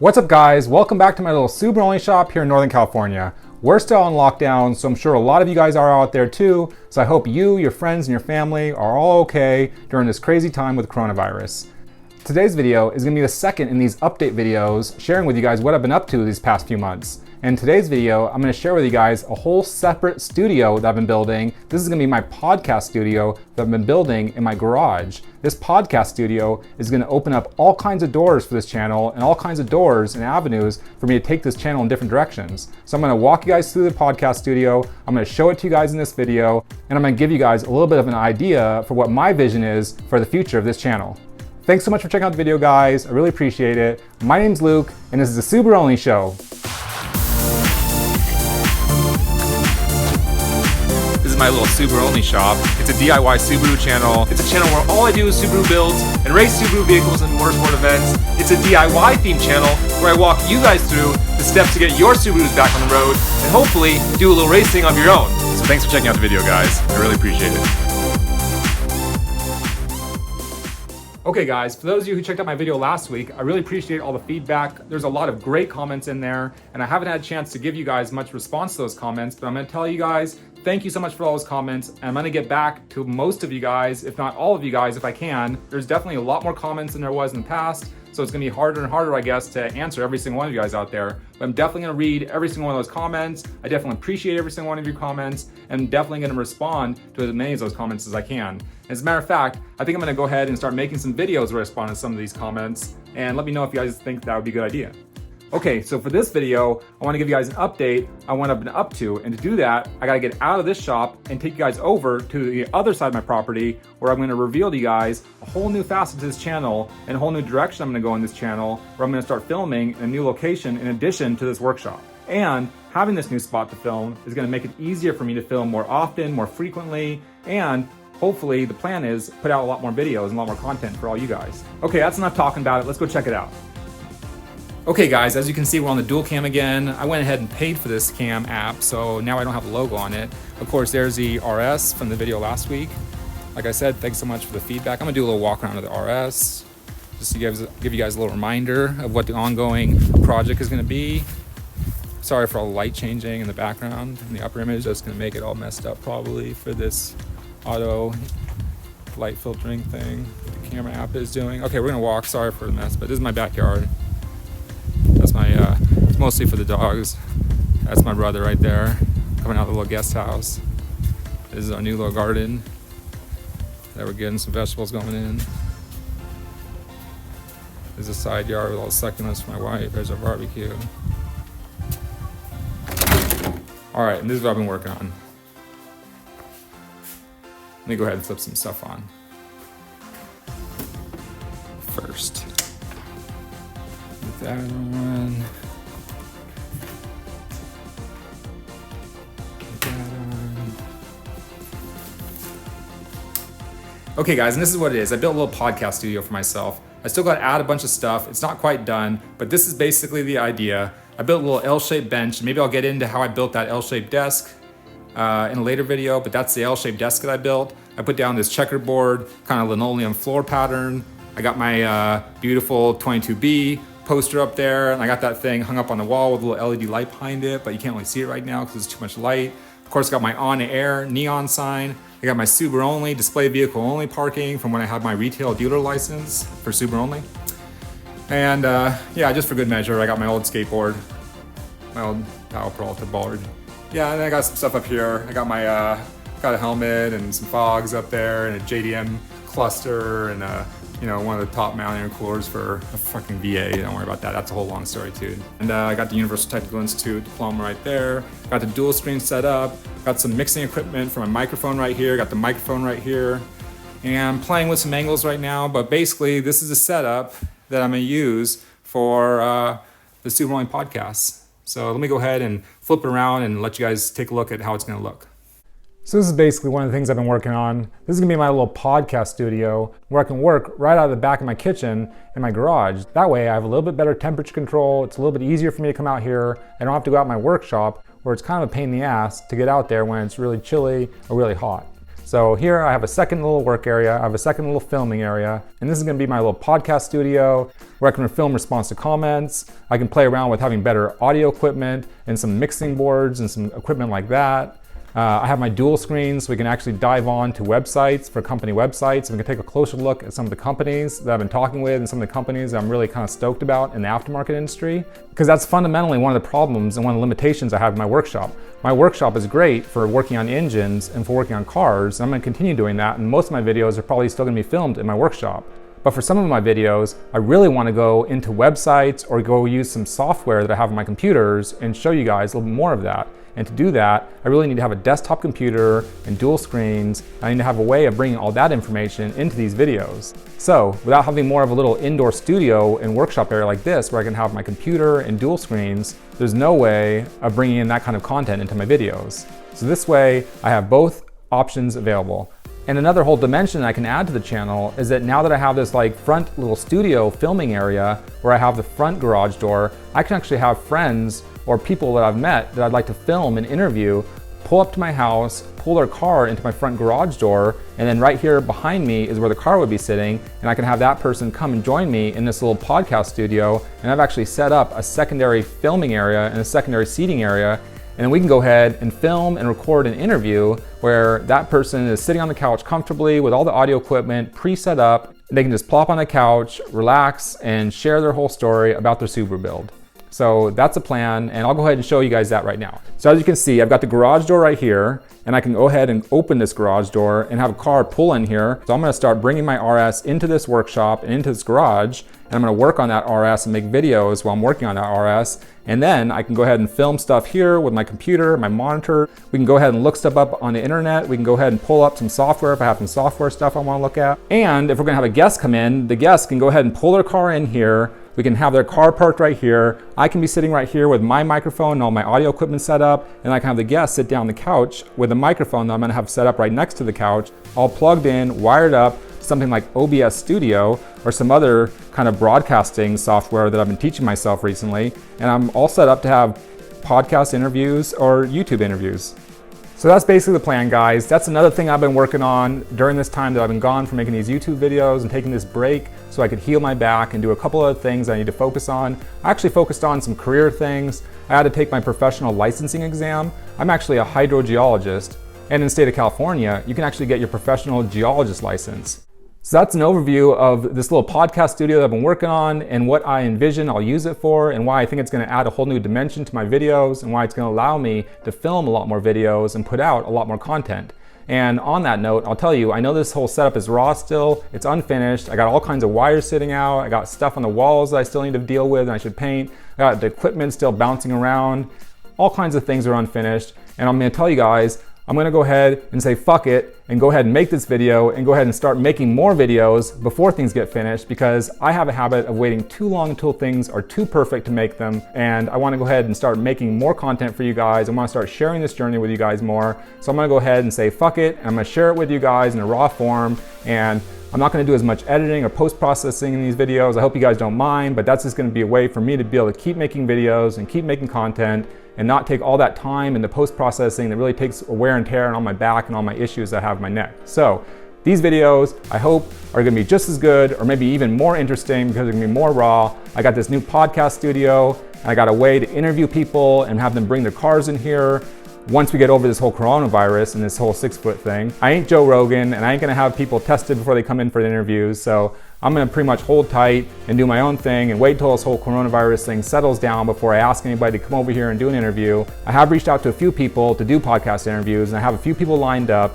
What's up guys? Welcome back to my little Subaru-only shop here in Northern California. We're still on lockdown, so I'm sure a lot of you guys are out there too. So I hope you, your friends, and your family are all okay during this crazy time with coronavirus. Today's video is gonna be the second in these update videos, sharing with you guys what I've been up to these past few months. In today's video, I'm gonna share with you guys a whole separate studio that I've been building. This is gonna be my podcast studio that I've been building in my garage. This podcast studio is gonna open up all kinds of doors for this channel and all kinds of doors and avenues for me to take this channel in different directions. So I'm gonna walk you guys through the podcast studio, I'm gonna show it to you guys in this video, and I'm gonna give you guys a little bit of an idea for what my vision is for the future of this channel. Thanks so much for checking out the video, guys. I really appreciate it. My name's Luke, and this is the Subaru-only show. This is my little Subaru-only shop. It's a DIY Subaru channel. It's a channel where all I do is Subaru builds and race Subaru vehicles and motorsport events. It's a DIY themed channel where I walk you guys through the steps to get your Subarus back on the road and hopefully do a little racing of your own. So thanks for checking out the video, guys. I really appreciate it. Okay guys, for those of you who checked out my video last week, I really appreciate all the feedback. There's a lot of great comments in there, and I haven't had a chance to give you guys much response to those comments, but I'm gonna tell you guys, thank you so much for all those comments, and I'm gonna get back to most of you guys, if not all of you guys, if I can. There's definitely a lot more comments than there was in the past, so it's gonna be harder and harder, I guess, to answer every single one of you guys out there. But I'm definitely gonna read every single one of those comments. I definitely appreciate every single one of your comments, and I'm definitely gonna respond to as many of those comments as I can. As a matter of fact, I think I'm gonna go ahead and start making some videos where I respond to some of these comments, and let me know if you guys think that would be a good idea. Okay, so for this video, I wanna give you guys an update on what I've been up to, and to do that, I gotta get out of this shop and take you guys over to the other side of my property, where I'm gonna reveal to you guys a whole new facet to this channel, and a whole new direction I'm gonna go in this channel, where I'm gonna start filming in a new location in addition to this workshop. And having this new spot to film is gonna make it easier for me to film more often, more frequently, and hopefully the plan is put out a lot more videos and a lot more content for all you guys. Okay, that's enough talking about it, let's go check it out. Okay guys, as you can see, we're on the dual cam again. I went ahead and paid for this cam app, so now I don't have a logo on it. Of course, there's the RS from the video last week. Like I said, thanks so much for the feedback. I'm gonna do a little walk around of the RS, just to give you guys a little reminder of what the ongoing project is gonna be. Sorry for all the light changing in the background in the upper image. That's gonna make it all messed up probably for this auto light filtering thing the camera app is doing. Okay, we're gonna walk, sorry for the mess, but this is my backyard. That's my, it's mostly for the dogs. That's my brother right there, coming out of the little guest house. This is our new little garden that we're getting some vegetables going in. There's a side yard with all the succulents for my wife. There's our barbecue. All right, and this is what I've been working on. Let me go ahead and flip some stuff on first. Put that on. Put that on. Okay guys, and this is what it is. I built a little podcast studio for myself. I still got to add a bunch of stuff. It's not quite done, but this is basically the idea. I built a little L-shaped bench, and maybe I'll get into how I built that L-shaped desk in a later video, but that's the L-shaped desk that I built. I put down this checkerboard, kind of linoleum floor pattern. I got my beautiful 22B poster up there, and I got that thing hung up on the wall with a little LED light behind it, but you can't really see it right now because there's too much light. Of course, I got my on-air neon sign. I got my Subaru-only, display vehicle-only parking from when I had my retail dealer license for Subaru-only. And yeah, just for good measure, I got my old skateboard, my old Powell Peralta board. Yeah, and I got some stuff up here. I got my got a helmet and some fogs up there, and a JDM cluster, and you know, one of the top mounting coolers for a fucking VA. Don't worry about that. That's a whole long story too. And I got the Universal Technical Institute diploma right there. Got the dual screen set up. Got some mixing equipment for my microphone right here. Got the microphone right here. And I'm playing with some angles right now, but basically this is a setup that I'm gonna use for the Subaru-only podcasts. So let me go ahead and flip it around and let you guys take a look at how it's gonna look. So this is basically one of the things I've been working on. This is gonna be my little podcast studio where I can work right out of the back of my kitchen in my garage. That way I have a little bit better temperature control. It's a little bit easier for me to come out here. I don't have to go out my workshop where it's kind of a pain in the ass to get out there when it's really chilly or really hot. So here I have a second little work area, I have a second little filming area, and this is gonna be my little podcast studio where I can film response to comments. I can play around with having better audio equipment and some mixing boards and some equipment like that. I have my dual screens so we can actually dive on to websites, for company websites, and we can take a closer look at some of the companies that I've been talking with and some of the companies that I'm really kind of stoked about in the aftermarket industry. Because that's fundamentally one of the problems and one of the limitations I have in my workshop. My workshop is great for working on engines and for working on cars, and I'm gonna continue doing that, and most of my videos are probably still gonna be filmed in my workshop. But for some of my videos, I really want to go into websites or go use some software that I have on my computers and show you guys a little bit more of that. And to do that, I really need to have a desktop computer and dual screens. I need to have a way of bringing all that information into these videos. So without having more of a little indoor studio and workshop area like this, where I can have my computer and dual screens, there's no way of bringing in that kind of content into my videos. So this way, I have both options available. And another whole dimension I can add to the channel is that now that I have this like front little studio filming area where I have the front garage door, I can actually have friends or people that I've met that I'd like to film and interview pull up to my house, pull their car into my front garage door, and then right here behind me is where the car would be sitting, and I can have that person come and join me in this little podcast studio. And I've actually set up a secondary filming area and a secondary seating area, and then we can go ahead and film and record an interview where that person is sitting on the couch comfortably with all the audio equipment pre-set up. They can just plop on the couch, relax, and share their whole story about their Subaru build. So that's a plan, and I'll go ahead and show you guys that right now. So as you can see, I've got the garage door right here, and I can go ahead and open this garage door and have a car pull in here. So I'm gonna start bringing my RS into this workshop and into this garage, and I'm gonna work on that RS and make videos while I'm working on that RS. And then I can go ahead and film stuff here with my computer, my monitor. We can go ahead and look stuff up on the internet. We can go ahead and pull up some software if I have some software stuff I wanna look at. And if we're gonna have a guest come in, the guest can go ahead and pull their car in here. We can have their car parked right here. I can be sitting right here with my microphone and all my audio equipment set up, and I can have the guest sit down on the couch with a microphone that I'm gonna have set up right next to the couch, all plugged in, wired up, something like OBS Studio or some other kind of broadcasting software that I've been teaching myself recently. And I'm all set up to have podcast interviews or YouTube interviews. So that's basically the plan, guys. That's another thing I've been working on during this time that I've been gone from making these YouTube videos and taking this break so I could heal my back and do a couple other things I need to focus on. I actually focused on some career things. I had to take my professional licensing exam. I'm actually a hydrogeologist, and in the state of California, you can actually get your professional geologist license. So that's an overview of this little podcast studio that I've been working on and what I envision I'll use it for, and why I think it's going to add a whole new dimension to my videos, and why it's going to allow me to film a lot more videos and put out a lot more content. And on that note, I'll tell you, I know this whole setup is raw still, it's unfinished. I got all kinds of wires sitting out, I got stuff on the walls that I still need to deal with and I should paint. I got the equipment still bouncing around. All kinds of things are unfinished, and I'm going to tell you guys, I'm gonna go ahead and say fuck it and go ahead and make this video and go ahead and start making more videos before things get finished, because I have a habit of waiting too long until things are too perfect to make them, and I wanna go ahead and start making more content for you guys. I wanna start sharing this journey with you guys more. So I'm gonna go ahead and say fuck it, and I'm gonna share it with you guys in a raw form, and I'm not gonna do as much editing or post-processing in these videos. I hope you guys don't mind, but that's just gonna be a way for me to be able to keep making videos and keep making content and not take all that time in the post-processing that really takes wear and tear on my back and all my issues that I have in my neck. So these videos, I hope, are gonna be just as good or maybe even more interesting because they're gonna be more raw. I got this new podcast studio, and I got a way to interview people and have them bring their cars in here once we get over this whole coronavirus and this whole 6-foot thing. I ain't Joe Rogan, and I ain't gonna have people tested before they come in for the interviews, so I'm gonna pretty much hold tight and do my own thing and wait till this whole coronavirus thing settles down before I ask anybody to come over here and do an interview. I have reached out to a few people to do podcast interviews, and I have a few people lined up.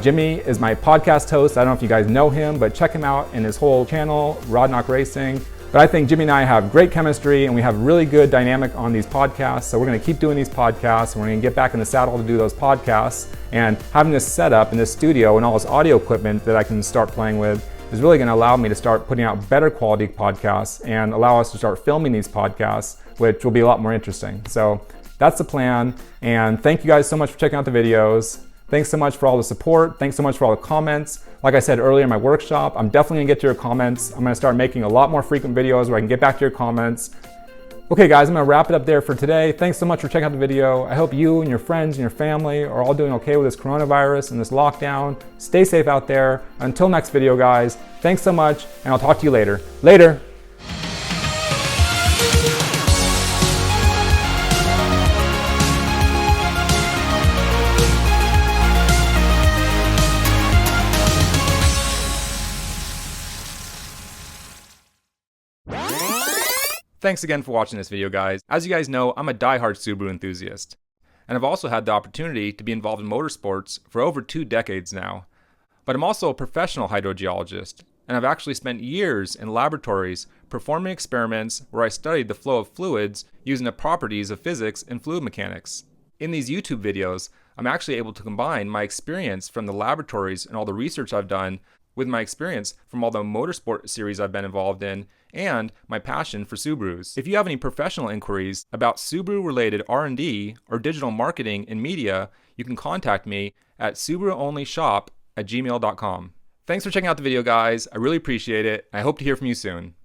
Jimmy is my podcast host. I don't know if you guys know him, but check him out in his whole channel, Rod Knock Racing. But I think Jimmy and I have great chemistry, and we have really good dynamic on these podcasts. So we're gonna keep doing these podcasts, and we're gonna get back in the saddle to do those podcasts. And having this setup in this studio and all this audio equipment that I can start playing with is really gonna allow me to start putting out better quality podcasts and allow us to start filming these podcasts, which will be a lot more interesting. So that's the plan. And thank you guys so much for checking out the videos. Thanks so much for all the support. Thanks so much for all the comments. Like I said earlier in my workshop, I'm definitely gonna get to your comments. I'm gonna start making a lot more frequent videos where I can get back to your comments. Okay guys, I'm gonna wrap it up there for today. Thanks so much for checking out the video. I hope you and your friends and your family are all doing okay with this coronavirus and this lockdown. Stay safe out there. Until next video guys, thanks so much and I'll talk to you later. Later! Thanks again for watching this video guys. As you guys know, I'm a die-hard Subaru enthusiast. And I've also had the opportunity to be involved in motorsports for over 2 decades now. But I'm also a professional hydrogeologist, and I've actually spent years in laboratories performing experiments where I studied the flow of fluids using the properties of physics and fluid mechanics. In these YouTube videos, I'm actually able to combine my experience from the laboratories and all the research I've done with my experience from all the motorsport series I've been involved in and my passion for Subarus. If you have any professional inquiries about Subaru-related R&D or digital marketing and media, you can contact me at SubaruONLYshop@gmail.com. Thanks for checking out the video guys. I really appreciate it. I hope to hear from you soon.